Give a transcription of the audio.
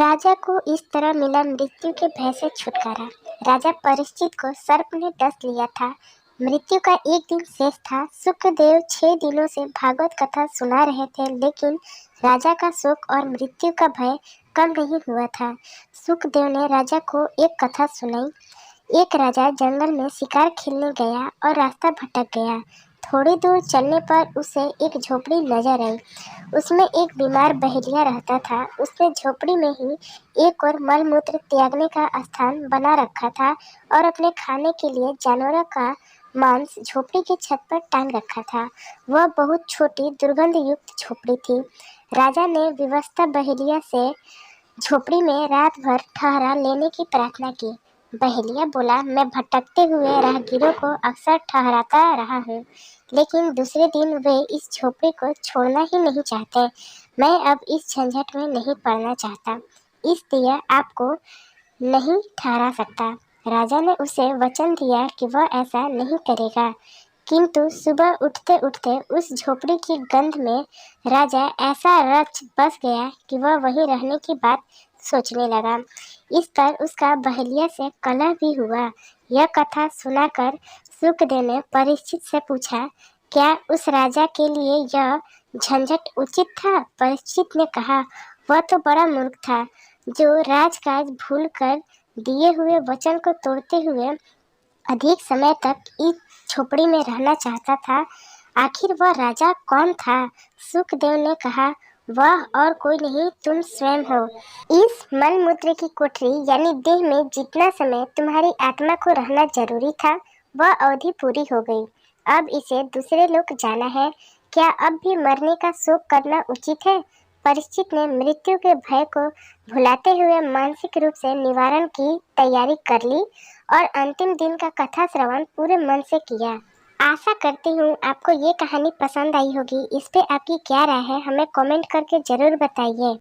राजा को इस तरह मिला मृत्यु के भय से छुटकारा। राजा परीक्षित को सर्प ने डस लिया था। मृत्यु का एक दिन शेष था। शुक्रदेव 6 दिनों से भागवत कथा सुना रहे थे, लेकिन राजा का शोक और मृत्यु का भय कम नहीं हुआ था। शुक्रदेव ने राजा को एक कथा सुनाई। एक राजा जंगल में शिकार खेलने गया और रास्ता भटक गया। थोड़ी दूर चलने पर उसे एक झोपड़ी नजर आई। उसमें एक बीमार बहेलिया रहता था। उसने झोपड़ी में ही एक और मलमूत्र त्यागने का स्थान बना रखा था और अपने खाने के लिए जानवरों का मांस झोपड़ी की छत पर टांग रखा था। वह बहुत छोटी दुर्गंध युक्त झोपड़ी थी। राजा ने विवस्त्र बहेलिया से झोपड़ी में रात भर ठहरा लेने की प्रार्थना की। बहेलिया बोला, मैं भटकते हुए राहगीरों को अक्सर ठहराता रहा हूँ, लेकिन दूसरे दिन वे इस झोपड़ी को छोड़ना ही नहीं चाहते। मैं अब इस झंझट में नहीं पड़ना चाहता, इसलिए आपको नहीं ठहरा सकता। राजा ने उसे वचन दिया कि वह ऐसा नहीं करेगा, किंतु सुबह उठते उठते उस झोपड़ी की गंध में राजा ऐसा रच बस गया कि वह वहीं रहने की बात सोचने लगा। इस पर उसका बहेलिया से कलह भी हुआ। यह कथा सुनाकर शुक्रदेव ने परीक्षित से पूछा, क्या उस राजा के लिए यह झंझट उचित था? परीक्षित ने कहा, वह तो बड़ा मूर्ख था, जो राजकाज भूल कर दिए हुए वचन को तोड़ते हुए अधिक समय तक इस झोपड़ी में रहना चाहता था। आखिर वह राजा कौन था? शुक्रदेव ने कहा, वह और कोई नहीं, तुम स्वयं हो। इस मलमूत्र की कोठरी यानी देह में जितना समय तुम्हारी आत्मा को रहना जरूरी था, वह अवधि पूरी हो गई। अब इसे दूसरे लोग जाना है। क्या अब भी मरने का शोक करना उचित है? परीक्षित ने मृत्यु के भय को भुलाते हुए मानसिक रूप से निवारण की तैयारी कर ली और अंतिम दिन का कथा श्रवण पूरे मन से किया। आशा करती हूँ आपको ये कहानी पसंद आई होगी। इस पे आपकी क्या राय है, हमें कमेंट करके ज़रूर बताइए।